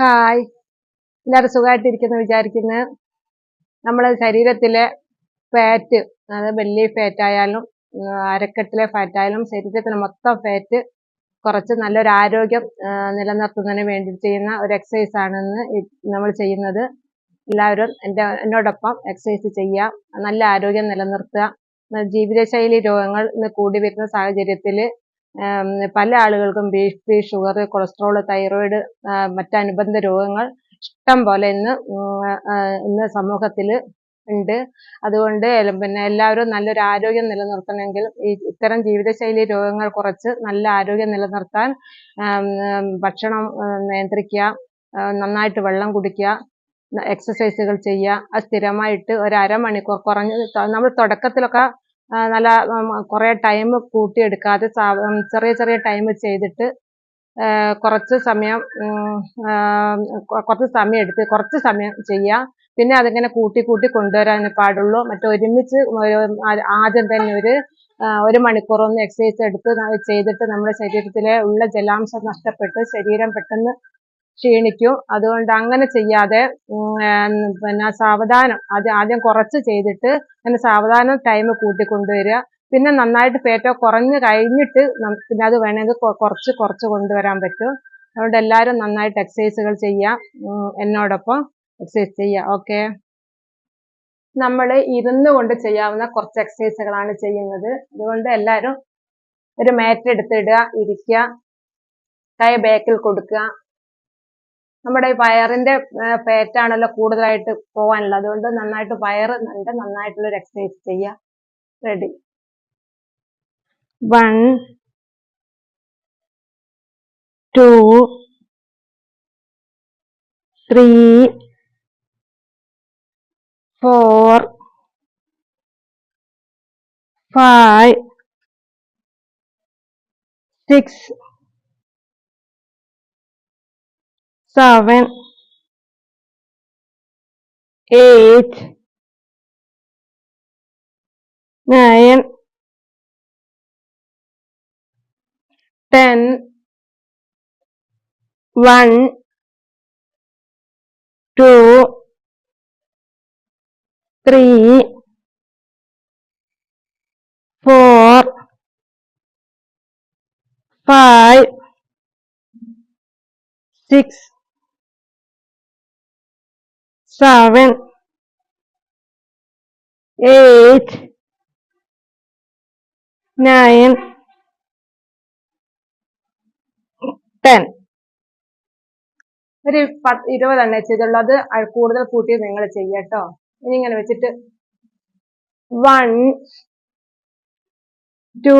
Hi, എല്ലാവരും സുഖമായിട്ടിരിക്കുന്നു വിചാരിക്കുന്നു. നമ്മളെ ശരീരത്തിലെ ഫാറ്റ്, അതായത് ബെല്ലി ഫാറ്റ് ആയാലും അരക്കെട്ടിലെ ഫാറ്റ് ആയാലും ശരീരത്തിലെ മൊത്തം ഫാറ്റ് കുറച്ച് നല്ലൊരു ആരോഗ്യം നിലനിർത്തുന്നതിന് വേണ്ടി ചെയ്യുന്ന ഒരു എക്സസൈസ് ആണെന്ന് നമ്മൾ ചെയ്യുന്നത്. എല്ലാവരും എന്നോടൊപ്പം എക്സസൈസ് ചെയ്യാം, നല്ല ആരോഗ്യം നിലനിർത്തുക. ജീവിതശൈലി രോഗങ്ങൾ ഇന്ന് കൂടി വരുന്ന സാഹചര്യത്തിൽ പല ആളുകൾക്കും ബി.പി, ഷുഗർ, കൊളസ്ട്രോൾ, തൈറോയിഡ്, മറ്റനുബന്ധ രോഗങ്ങൾ ഇഷ്ടം പോലെ ഇന്ന് സമൂഹത്തിൽ ഉണ്ട്. അതുകൊണ്ട് എല്ലാവരും നല്ലൊരു ആരോഗ്യം നിലനിർത്തണമെങ്കിൽ ഇത്തരം ജീവിതശൈലി രോഗങ്ങൾ കുറച്ച് നല്ല ആരോഗ്യം നിലനിർത്താൻ ഭക്ഷണം നിയന്ത്രിക്കുക, നന്നായിട്ട് വെള്ളം കുടിക്കുക, എക്സസൈസുകൾ ചെയ്യുക. അത് സ്ഥിരമായിട്ട് ഒരു അരമണിക്കൂർ കുറഞ്ഞത് നമ്മൾ തുടക്കത്തിലൊക്കെ നല്ല കുറേ ടൈം കൂട്ടിയെടുക്കാതെ ചെറിയ ചെറിയ ടൈം ചെയ്തിട്ട് കുറച്ച് സമയം എടുത്ത് കുറച്ച് സമയം ചെയ്യുക. പിന്നെ അതിങ്ങനെ കൂട്ടി കൂട്ടി കൊണ്ടുവരാൻ പാടുള്ളൂ. ഒരുമിച്ച് ആദ്യം തന്നെ ഒരു മണിക്കൂറൊന്ന് എക്സസൈസ് ചെയ്തിട്ട് നമ്മുടെ ശരീരത്തിലെ ഉള്ള ജലാംശം നഷ്ടപ്പെട്ട് ശരീരം പെട്ടെന്ന് ക്ഷീണിക്കും. അതുകൊണ്ട് അങ്ങനെ ചെയ്യാതെ സാവധാനം ആദ്യം കുറച്ച് ചെയ്തിട്ട് സാവധാനം ടൈം കൂട്ടിക്കൊണ്ടുവരിക. പിന്നെ നന്നായിട്ട് ഫാറ്റ് കുറഞ്ഞു കഴിഞ്ഞിട്ട് പിന്നെ അത് വേണമെങ്കിൽ കുറച്ച് കൊണ്ടുവരാൻ പറ്റും. അതുകൊണ്ട് എല്ലാവരും നന്നായിട്ട് എക്സസൈസുകൾ ചെയ്യുക, എന്നോടൊപ്പം എക്സസൈസ് ചെയ്യുക. ഓക്കെ, നമ്മൾ ഇരുന്ന് കൊണ്ട് ചെയ്യാവുന്ന കുറച്ച് എക്സസൈസുകളാണ് ചെയ്യുന്നത്. അതുകൊണ്ട് എല്ലാവരും ഒരു മാറ്റ് എടുത്തിടുക, ഇരിക്കുക, കൈ ബാക്കിൽ കൊടുക്കുക. നമ്മുടെ വയറിന്റെ ഫാറ്റ് ആണല്ലോ കൂടുതലായിട്ട് പോകാനുള്ളത്. അതുകൊണ്ട് നന്നായിട്ട് നന്നായിട്ടുള്ളൊരു എക്സസൈസ് ചെയ്യുക. റെഡി, 1 2 3 4 5 6 7 8 9 10 1 2 3 4 5 6 7 8 9 10. ഒരു 20 എണ്ണ ചെയ്തുള്ളൂ. അത് കൂടുതൽ കൂട്ടി നിങ്ങൾ ചെയ്യട്ടോ. ഇനി ഇങ്ങനെ വെച്ചിട്ട് 1 2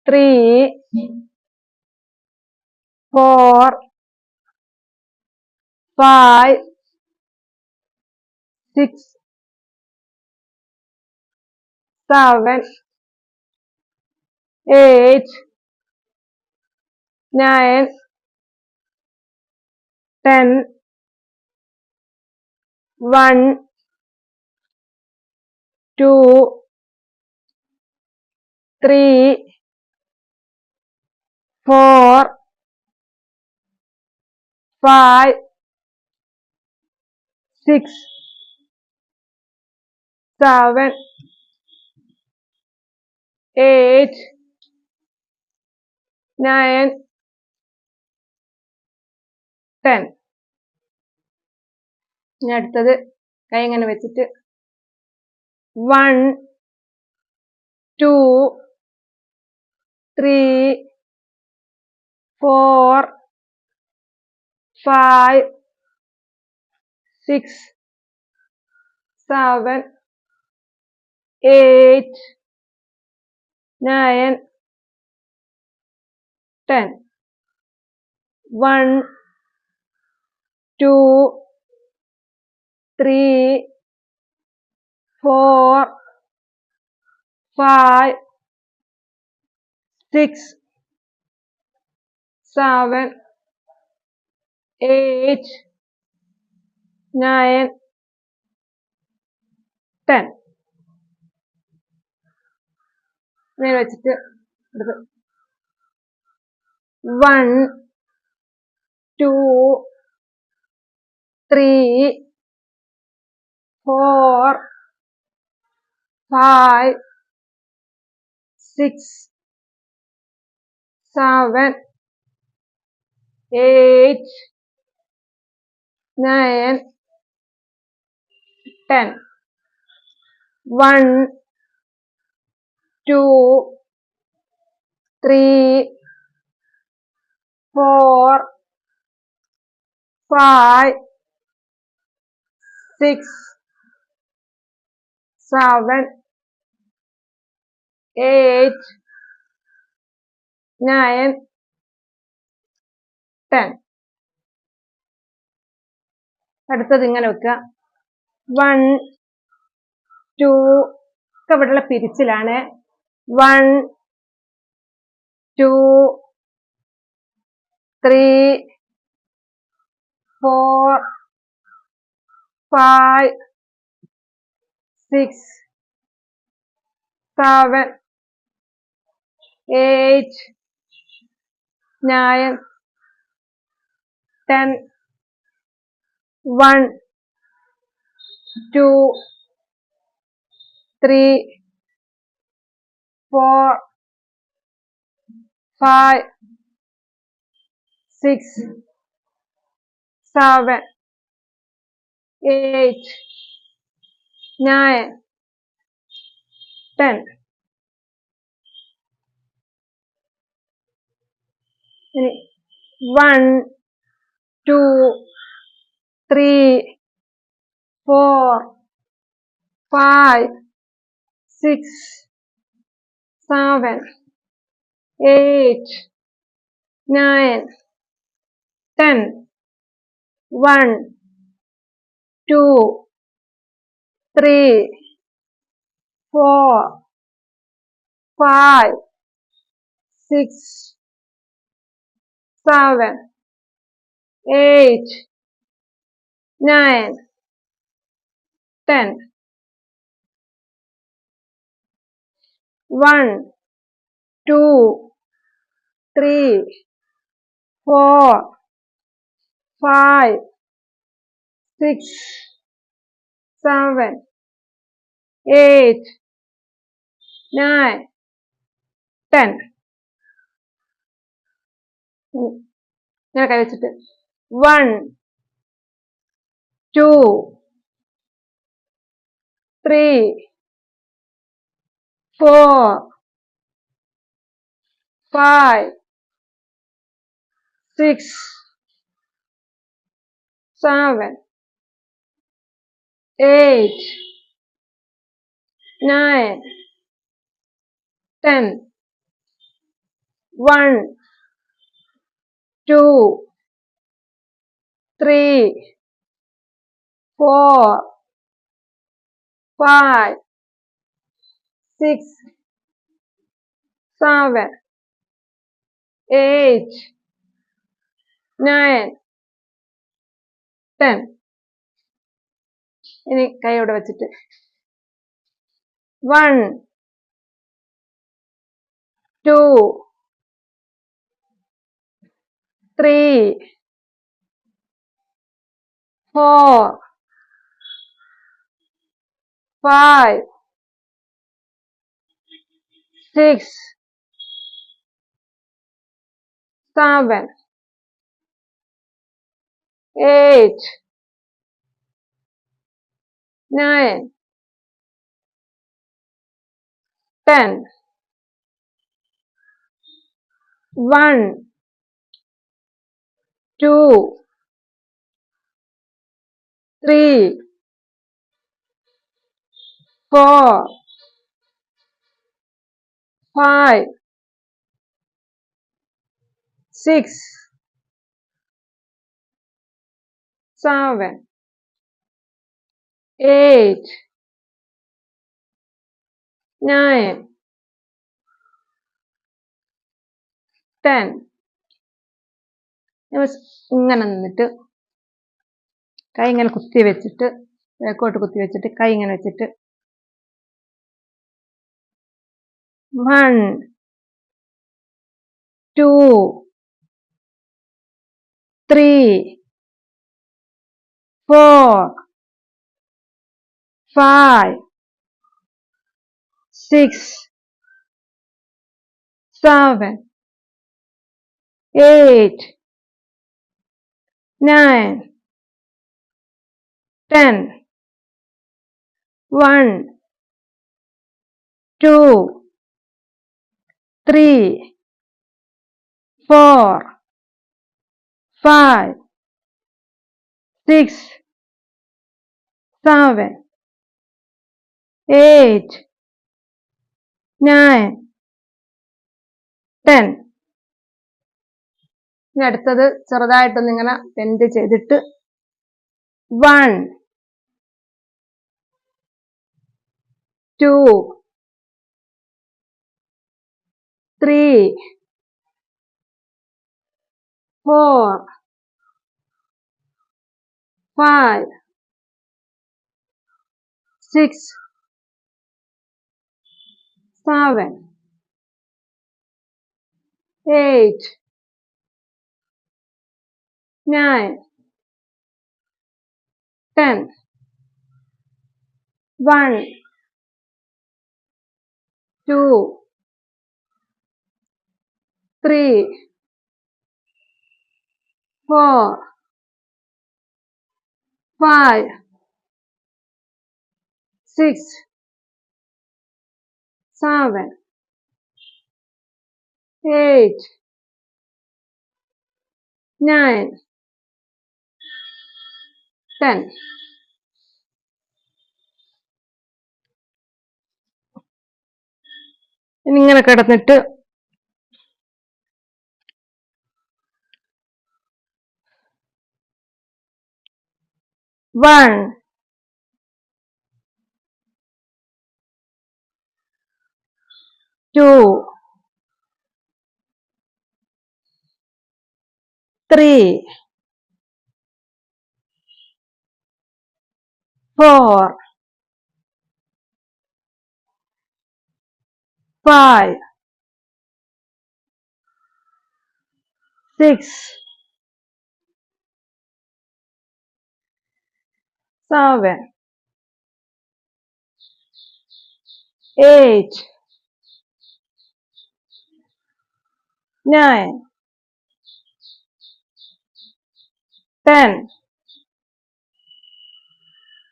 3 4 5 6 7 8 9 10 1 2 3 4 5 6 7 8 9 10. ഇനി അടുത്തത് കൈ ഇങ്ങനെ വെച്ചിട്ട് 1 2 3 4 5 6 7 8 9 10. 1 2 3 4 5 6 7 8 9 10. ഇങ്ങനെ വെച്ചിട്ട് 1 2, 3, 4, 5, 6, 7, 8, 9, 10. 1, 2, 3, 4, 5, 6, 7, 8, 9, 10. അടുത്തത് ഇങ്ങനെ വെക്കുക. 1, 2 ഒക്കെ ഇവിടെയുള്ള പിരിച്ചിലാണ്. 1, 2, 3, 4, 5, 6, 7, 8, 9, 10. 1, 2, 3, 4, 5, 6, 7, 8, 9, 10. ഇനി 1, 2, 3, 4, 5, 6, 7, 8, 9, 10. 1, 2, 3, 4, 5, 6, 7, 8, 9, 10. 1, 2, 3, 4, 5, 6, 7, 8, 9, 10. ഇങ്ങനെ കൈ വെച്ചിട്ട് 1, 2, 3, 4, 5, 6, 7, 8, 9, 10. 1, 2, 3, 4, 5, 6, 7, 8, 9, 10. ഇനി കൈ ഇവിടെ വെച്ചിട്ട് 1, 2, 3, 4, 5, 6, 7, 8, 9, 10. 1, 2, 3, 4, 5, 6, 7, 8, 9, 10. ഇങ്ങനെ നിന്നിട്ട് കൈ ഇങ്ങനെ കുത്തി വെച്ചിട്ട് ബാക്കോട്ട് കുത്തി വെച്ചിട്ട് കൈ ഇങ്ങനെ വെച്ചിട്ട് 1, 2, 3, 4, 5, 6, 7, 8, 9, 10, 1, 2, 3, 4, 5, 6, 7, 8, 9, 10. ഇനി അടുത്തത് ചെറുതായിട്ടൊന്ന് ഇങ്ങനെ ബെൻഡ് ചെയ്തിട്ട് 1, 2, 3, 4, 5, 6, 7, 8, 9, 10. 1, 2, 3, 4, 5, 6, 7, 8, 9, 10. ഇനി ഇങ്ങനെ കിടന്നിട്ട് 1, 2, 3, 4, 5, 6, 7, 8, 9, 10.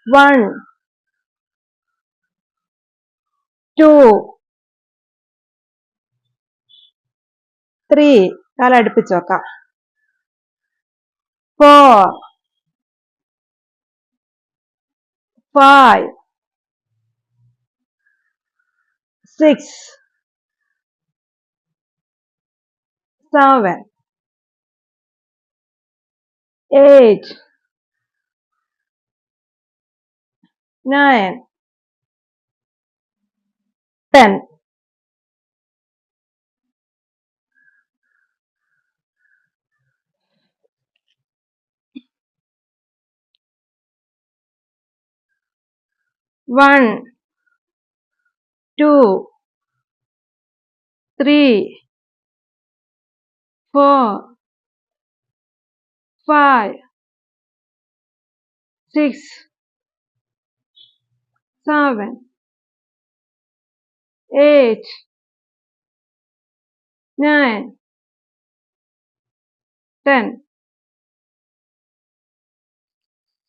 1, 2, 3. കാല അടുപ്പിച്ച് വെക്കാം. 4, 5, 6, 7, 8, 9, 10. 1, 2, 3, 4, 5, 6, 7, 8, 9, 10.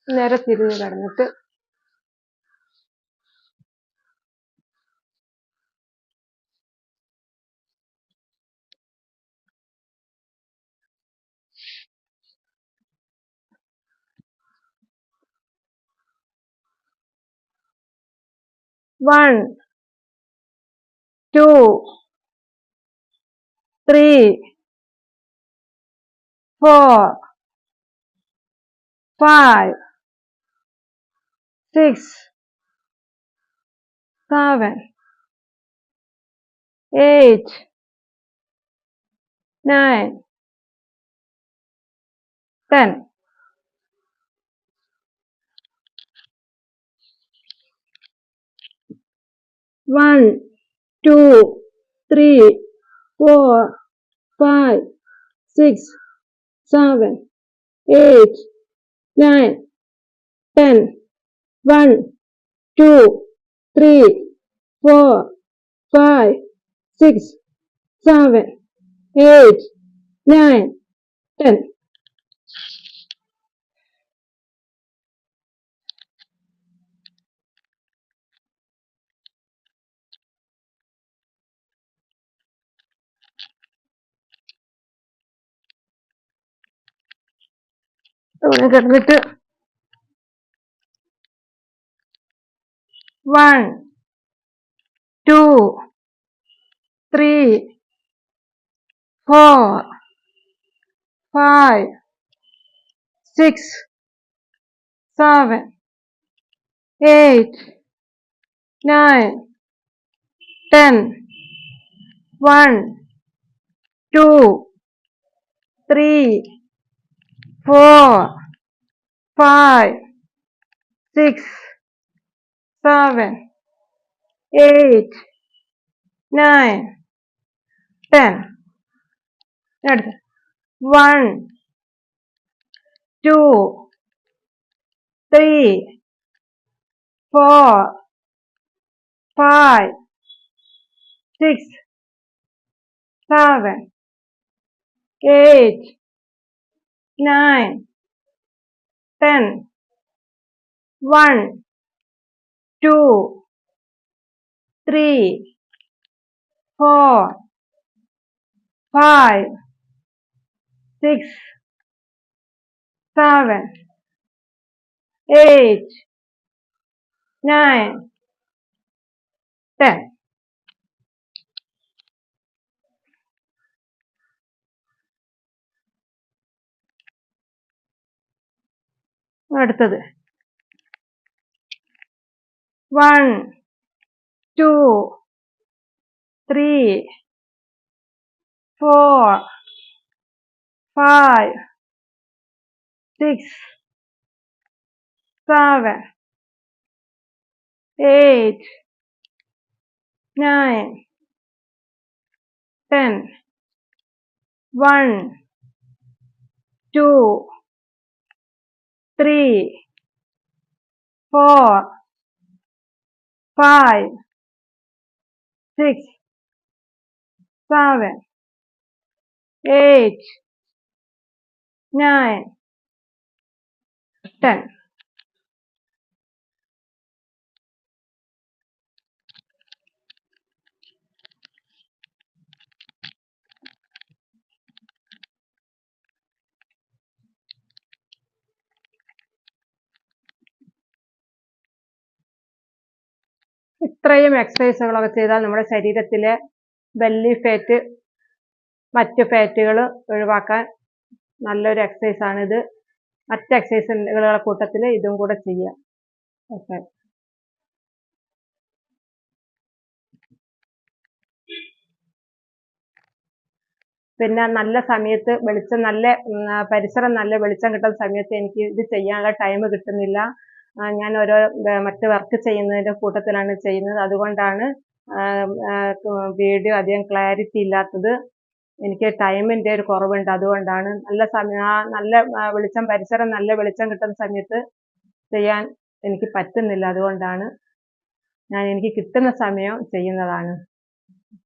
നേരെ തിരിഞ്ഞ് കിടന്നിട്ട് 1, 2, 3, 4, 5, 6, 7, 8, 9, 10. 1, 2, 3, 4, 5, 6, 7, 8, 9, 10, 1, 2, 3, 4, 5, 6, 7, 8, 9, 10. ഇവിടെ കിടന്നിട്ട് 1, 2, 3, 4, 5, 6, 7, 8, 9, 10. 1, 2, 3, 4, 5, 6, 7, 8, 9, 10. അടുത്ത 1, 2, 3, 4, 5, 6, 7, 8, 9, 10. 1, 2, 3, 4, 5, 6, 7, 8, 9, 10. അടുത്തത് 1, 2, 3, 4, 5, 6, 7, 8, 9, 10. 1, 2, 3, 4, 5, 6, 7, 8, 9, 10. ഇത്രയും എക്സസൈസുകളൊക്കെ ചെയ്താൽ നമ്മുടെ ശരീരത്തിലെ ബെല്ലി ഫാറ്റ് മറ്റ് ഫാറ്റുകൾ ഒഴിവാക്കാൻ നല്ലൊരു എക്സസൈസ് ആണിത്. മറ്റ് എക്സസൈസുകളുടെ കൂട്ടത്തിൽ ഇതും കൂടെ ചെയ്യാം. ഓക്കെ. പിന്നെ നല്ല സമയത്ത് വെളിച്ചം നല്ല പരിസരം നല്ല വെളിച്ചം കിട്ടുന്ന സമയത്ത് എനിക്ക് ഇത് ചെയ്യാനുള്ള ടൈം കിട്ടുന്നില്ല. ഞാൻ ഓരോ മറ്റ് വർക്ക് ചെയ്യുന്നതിൻ്റെ കൂട്ടത്തിലാണ് ചെയ്യുന്നത്. അതുകൊണ്ടാണ് വീഡിയോ അധികം ക്ലാരിറ്റി ഇല്ലാത്തത്. എനിക്ക് ടൈമിൻ്റെ ഒരു കുറവുണ്ട്. അതുകൊണ്ടാണ് നല്ല വെളിച്ചം പരിസരം നല്ല വെളിച്ചം കിട്ടുന്ന സമയത്ത് ചെയ്യാൻ എനിക്ക് പറ്റുന്നില്ല. അതുകൊണ്ടാണ് ഞാൻ എനിക്ക് കിട്ടുന്ന സമയം ചെയ്യുന്നതാണ്.